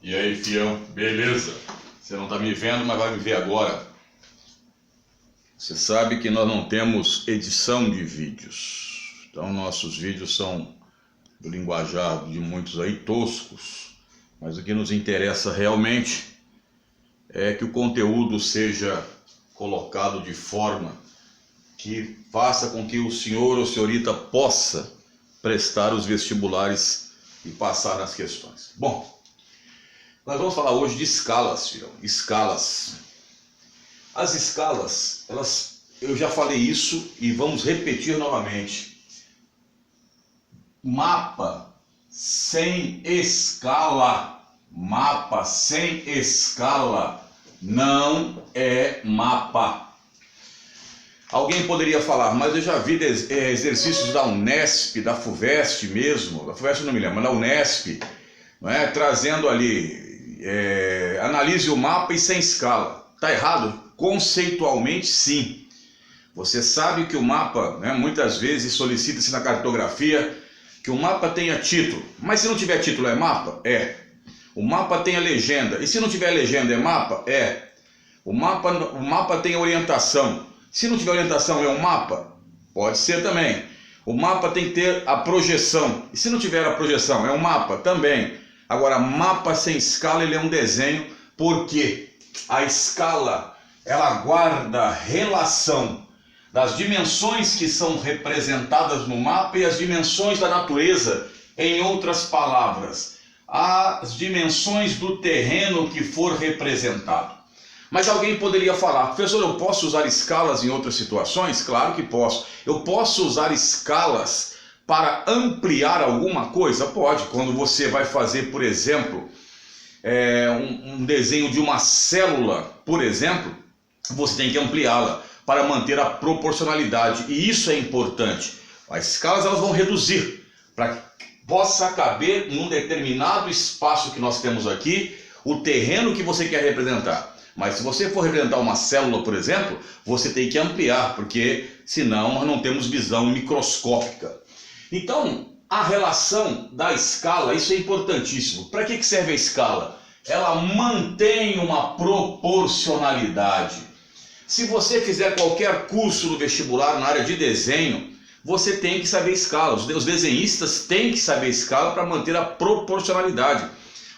E aí, fião, beleza? Você não está me vendo, mas vai me ver agora. Você sabe que nós não temos edição de vídeos. Então nossos vídeos são do linguajar de muitos aí toscos. Mas o que nos interessa realmente é que o conteúdo seja colocado de forma que faça com que o senhor ou senhorita possa prestar os vestibulares e passar nas questões. Bom, nós vamos falar hoje de escalas, filho. Escalas. As escalas, eu já falei isso e vamos repetir novamente. Mapa sem escala, mapa sem escala não é mapa. Alguém poderia falar, mas eu já vi exercícios da Unesp, da FUVEST mesmo, da FUVEST não me lembro, mas da Unesp, não é? Trazendo ali, analise o mapa e sem escala. Está errado? Conceitualmente sim. Você sabe que o mapa, né, muitas vezes solicita-se na cartografia que o mapa tenha título, mas se não tiver título é mapa? É. O mapa tem a legenda, e se não tiver legenda é mapa? É. O mapa tem a orientação. Se não tiver orientação, é um mapa? Pode ser também. O mapa tem que ter a projeção. E se não tiver a projeção, é um mapa? Também. Agora, mapa sem escala, ele é um desenho, porque a escala, ela guarda a relação das dimensões que são representadas no mapa e as dimensões da natureza. Em outras palavras, as dimensões do terreno que for representado. Mas alguém poderia falar, professor, eu posso usar escalas em outras situações? Claro que posso. Eu posso usar escalas para ampliar alguma coisa? Pode. Quando você vai fazer, por exemplo, um desenho de uma célula, por exemplo, você tem que ampliá-la para manter a proporcionalidade. E isso é importante. As escalas elas vão reduzir para que possa caber num determinado espaço que nós temos aqui, o terreno que você quer representar. Mas se você for representar uma célula, por exemplo, você tem que ampliar, porque senão nós não temos visão microscópica. Então, a relação da escala, isso é importantíssimo. Para que serve a escala? Ela mantém uma proporcionalidade. Se você fizer qualquer curso no vestibular na área de desenho, você tem que saber escala. Os desenhistas têm que saber escala para manter a proporcionalidade.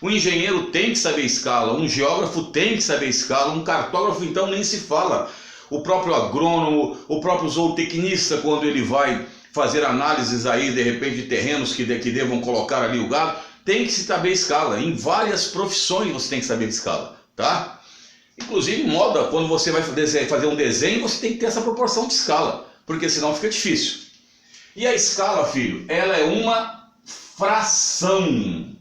O engenheiro tem que saber escala, um geógrafo tem que saber escala, um cartógrafo então nem se fala. O próprio agrônomo, o próprio zootecnista, quando ele vai fazer análises aí de repente de terrenos que devam colocar ali o gado, tem que saber escala. Em várias profissões você tem que saber escala, tá? Inclusive moda, quando você vai fazer um desenho, você tem que ter essa proporção de escala, porque senão fica difícil. E a escala, filho, ela é uma fração.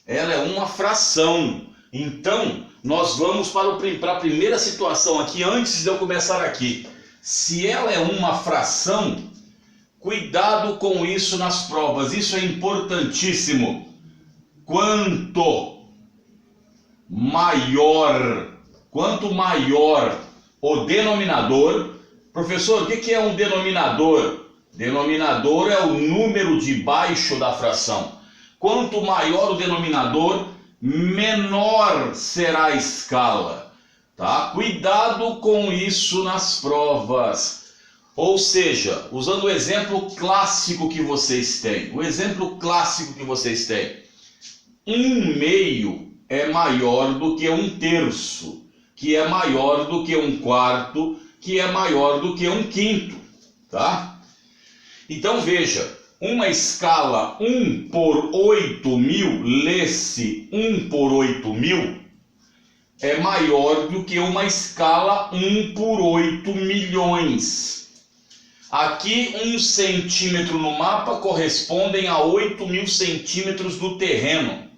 Ela é uma fração. Então, nós vamos para a primeira situação aqui, antes de eu começar aqui. Se ela é uma fração, cuidado com isso nas provas. Isso é importantíssimo. Quanto maior o denominador... Professor, o que é um denominador? Denominador é o número de baixo da fração. Quanto maior o denominador, menor será a escala, tá? Cuidado com isso nas provas. Ou seja, usando o exemplo clássico que vocês têm. O exemplo clássico que vocês têm. 1/2 é maior do que 1/3, que é maior do que 1/4, que é maior do que 1/5, tá? Então veja. Uma escala 1/8000, lê-se 1/8000, é maior do que uma escala 1/8 milhões. Aqui 1 centímetro no mapa correspondem a 8.000 centímetros do terreno.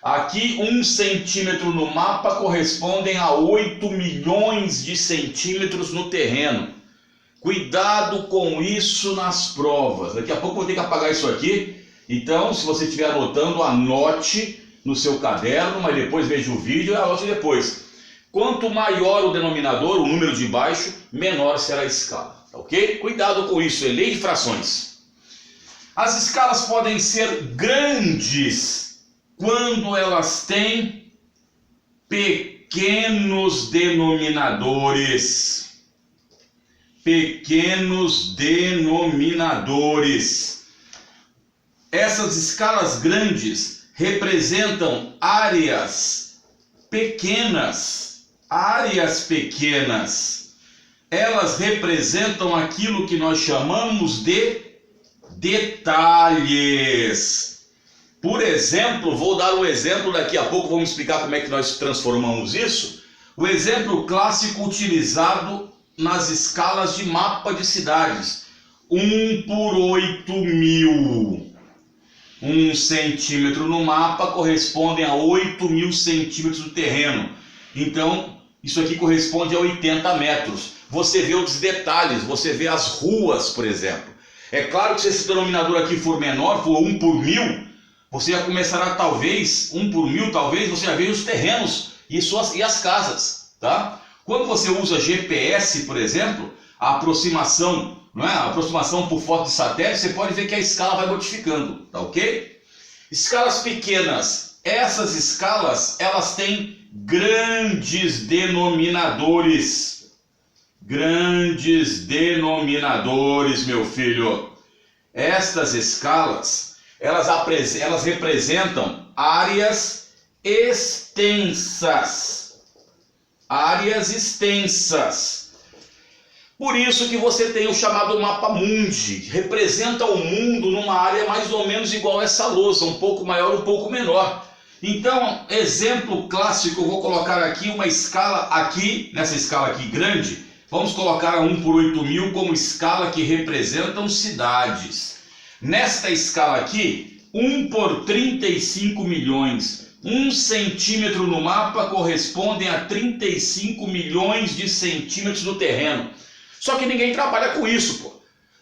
Aqui 1 centímetro no mapa correspondem a 8 milhões de centímetros no terreno. Cuidado com isso nas provas. Daqui a pouco eu vou ter que apagar isso aqui. Então, se você estiver anotando, anote no seu caderno, mas depois veja o vídeo e anote depois. Quanto maior o denominador, o número de baixo, menor será a escala. Tá ok? Cuidado com isso, é lei de frações. As escalas podem ser grandes quando elas têm pequenos denominadores. Pequenos denominadores. Essas escalas grandes representam áreas pequenas. Áreas pequenas. Elas representam aquilo que nós chamamos de detalhes. Por exemplo, vou dar um exemplo, daqui a pouco vamos explicar como é que nós transformamos isso. O exemplo clássico utilizado nas escalas de mapa de cidades. 1 por 8.000. 1 centímetro no mapa corresponde a 8.000 centímetros do terreno. Então, isso aqui corresponde a 80 metros. Você vê os detalhes, você vê as ruas, por exemplo. É claro que se esse denominador aqui for menor, for 1 por 1.000, você já começará talvez, 1 por 1.000, talvez você já veja os terrenos e as casas, tá? Quando você usa GPS, por exemplo, a aproximação, não é? A aproximação por foto de satélite, você pode ver que a escala vai modificando, tá ok? Escalas pequenas. Essas escalas, elas têm grandes denominadores. Grandes denominadores, meu filho. Estas escalas, elas representam áreas extensas. Áreas extensas. Por isso que você tem o chamado mapa mundi, que representa o mundo numa área mais ou menos igual a essa lousa, um pouco maior, um pouco menor. Então, exemplo clássico, eu vou colocar aqui uma escala aqui, nessa escala aqui grande, vamos colocar a 1 por 8.000 como escala que representam cidades. Nesta escala aqui, 1 por 35 milhões. 1 centímetro no mapa corresponde a 35 milhões de centímetros no terreno. Só que ninguém trabalha com isso, pô.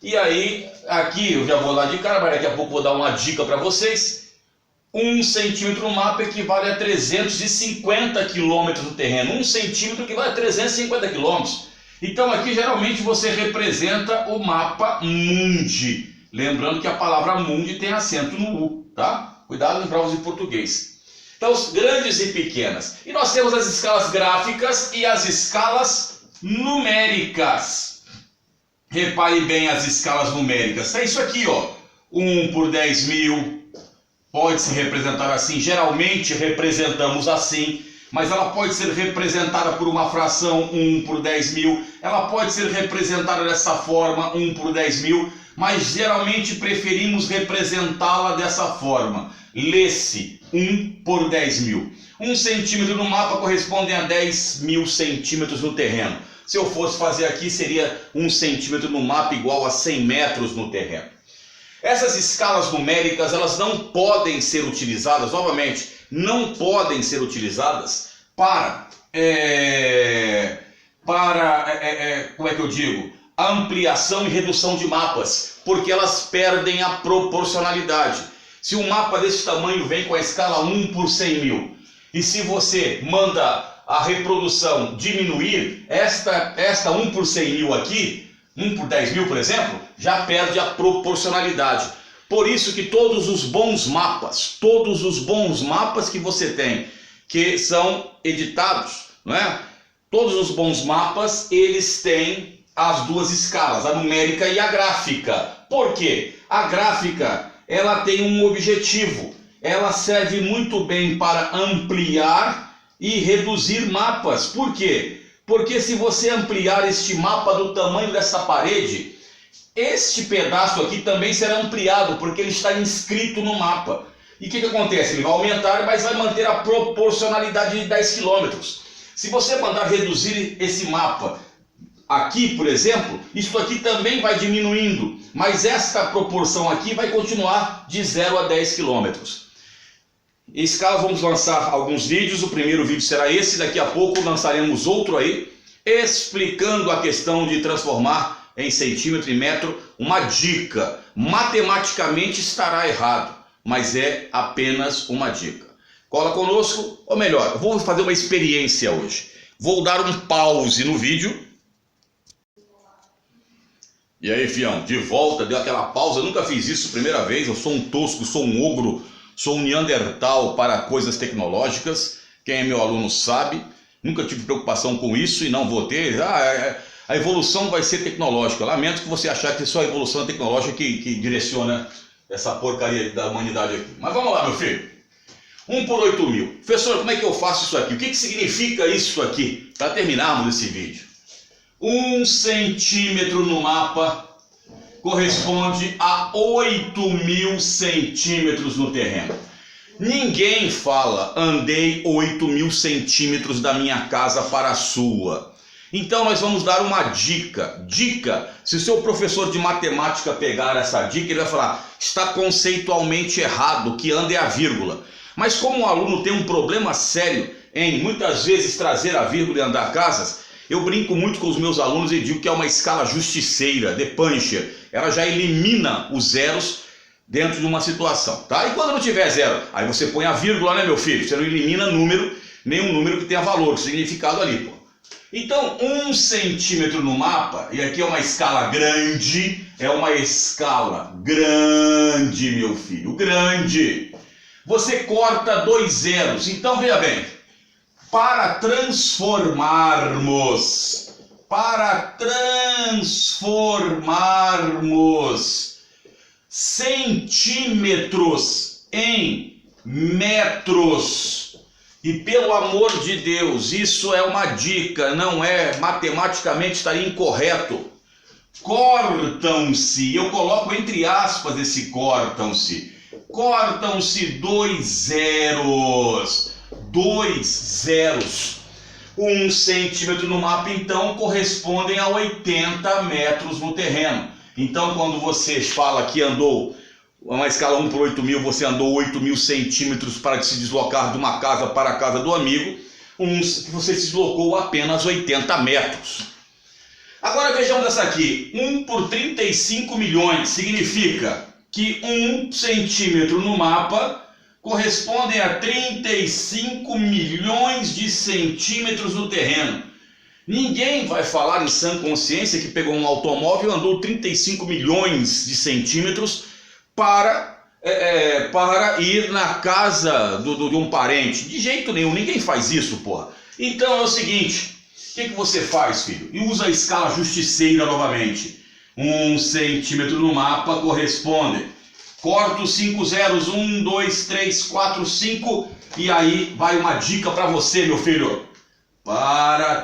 E aí, aqui eu já vou lá de cara, mas daqui a pouco vou dar uma dica para vocês. 1 centímetro no mapa equivale a 350 quilômetros no terreno. 1 centímetro equivale a 350 quilômetros. Então aqui geralmente você representa o mapa mundi. Lembrando que a palavra mundi tem acento no U, tá? Cuidado em provas de português. Então, os grandes e pequenas. E nós temos as escalas gráficas e as escalas numéricas. Repare bem as escalas numéricas. É isso aqui, ó. 1 por 10.000. Pode se representar assim. Geralmente representamos assim. Mas ela pode ser representada por uma fração 1 por 10.000. Ela pode ser representada dessa forma, 1 por 10.000. Mas geralmente preferimos representá-la dessa forma. Lê-se 1 por 10.000. 1 centímetro no mapa corresponde a 10.000 centímetros no terreno. Se eu fosse fazer aqui, seria 1 centímetro no mapa igual a 100 metros no terreno. Essas escalas numéricas, elas não podem ser utilizadas, novamente, não podem ser utilizadas para como é que eu digo? Ampliação e redução de mapas, porque elas perdem a proporcionalidade. Se um mapa desse tamanho vem com a escala 1 por 100.000, e se você manda a reprodução diminuir, esta 1 por 100.000 aqui, 1 por 10.000, por exemplo, já perde a proporcionalidade. Por isso que todos os bons mapas que você tem, que são editados, não é? Todos os bons mapas, eles têm as duas escalas, a numérica e a gráfica. Por quê? A gráfica, ela tem um objetivo. Ela serve muito bem para ampliar e reduzir mapas. Por quê? Porque se você ampliar este mapa do tamanho dessa parede, este pedaço aqui também será ampliado, porque ele está inscrito no mapa. E o que acontece? Ele vai aumentar, mas vai manter a proporcionalidade de 10 km. Se você mandar reduzir esse mapa aqui, por exemplo, isso aqui também vai diminuindo, mas esta proporção aqui vai continuar de 0 a 10 km. Esse caso vamos lançar alguns vídeos, o primeiro vídeo será esse, daqui a pouco lançaremos outro aí, explicando a questão de transformar em centímetro e metro. Uma dica, matematicamente estará errado, mas é apenas uma dica. Cola conosco, ou melhor, vou fazer uma experiência hoje. Vou dar um pause no vídeo. E aí, fião, de volta, deu aquela pausa, eu nunca fiz isso, primeira vez, eu sou um tosco, sou um ogro, sou um neandertal para coisas tecnológicas. Quem é meu aluno sabe, nunca tive preocupação com isso e não vou ter. A evolução vai ser tecnológica. Lamento que você achar que só a evolução tecnológica que direciona essa porcaria da humanidade aqui. Mas vamos lá, meu filho. 1 por 8.000. Professor, como é que eu faço isso aqui? O que significa isso aqui? Para terminarmos esse vídeo. 1 centímetro no mapa corresponde a 8.000 centímetros no terreno. Ninguém fala, andei 8.000 centímetros da minha casa para a sua. Então nós vamos dar uma dica. Dica, se o seu professor de matemática pegar essa dica, ele vai falar, está conceitualmente errado, que anda é a vírgula. Mas como o aluno tem um problema sério em muitas vezes trazer a vírgula e andar casas, eu brinco muito com os meus alunos e digo que é uma escala justiceira, de Puncher. Ela já elimina os zeros dentro de uma situação, tá? E quando não tiver zero, aí você põe a vírgula, né, meu filho? Você não elimina número, nenhum número que tenha valor, significado ali, pô. Então, 1 centímetro no mapa, e aqui é uma escala grande, meu filho, grande. Você corta 2 zeros, então veja bem, para transformarmos centímetros em metros. E pelo amor de Deus, isso é uma dica, não é matematicamente estaria incorreto. Cortam-se, eu coloco entre aspas esse cortam-se. Cortam-se 2 zeros. 2 zeros. 1 centímetro no mapa, então, correspondem a 80 metros no terreno. Então, quando você fala que andou, uma escala 1 por 8.000, você andou 8.000 centímetros para se deslocar de uma casa para a casa do amigo, você se deslocou apenas 80 metros. Agora vejamos essa aqui, 1 por 35 milhões, significa que 1 centímetro no mapa correspondem a 35 milhões de centímetros no terreno. Ninguém vai falar em sã consciência que pegou um automóvel e andou 35 milhões de centímetros para ir na casa de um parente. De jeito nenhum, ninguém faz isso, porra. Então é o seguinte, o que você faz, filho? E usa a escala justiceira novamente. 1 centímetro no mapa corresponde. Corto 5 zeros, 1, 2, 3, 4, 5, e aí vai uma dica para você, meu filho. Para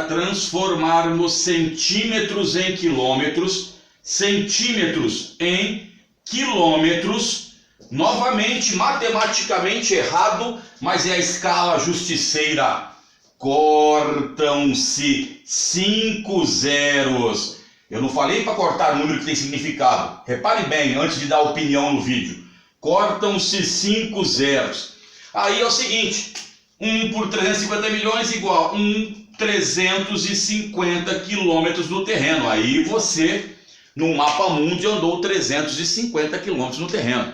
transformarmos centímetros em quilômetros, centímetros em quilômetros, novamente matematicamente errado, mas é a escala justiceira. Cortam-se 5 zeros. Eu não falei para cortar número que tem significado. Repare bem, antes de dar opinião no vídeo. Cortam-se 5 zeros. Aí é o seguinte, 1 por 350 milhões igual a 350 quilômetros no terreno. Aí você, no mapa mundi, andou 350 quilômetros no terreno.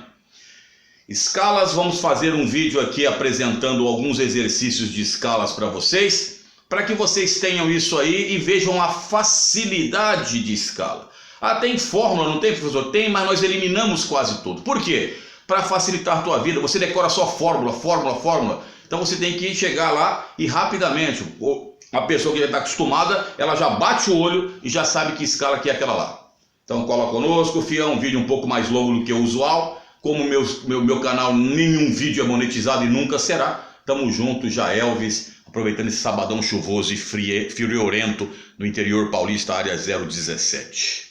Escalas, vamos fazer um vídeo aqui apresentando alguns exercícios de escalas para vocês, para que vocês tenham isso aí e vejam a facilidade de escala. Ah, tem fórmula, não tem, professor? Tem, mas nós eliminamos quase tudo. Por quê? Para facilitar a tua vida, você decora só fórmula. Então você tem que chegar lá e rapidamente, a pessoa que já está acostumada, ela já bate o olho e já sabe que escala que é aquela lá. Então cola conosco, é um vídeo um pouco mais longo do que o usual. Como meu canal, nenhum vídeo é monetizado e nunca será. Tamo junto, já Elvis, aproveitando esse sabadão chuvoso e friorento no interior paulista, área 017.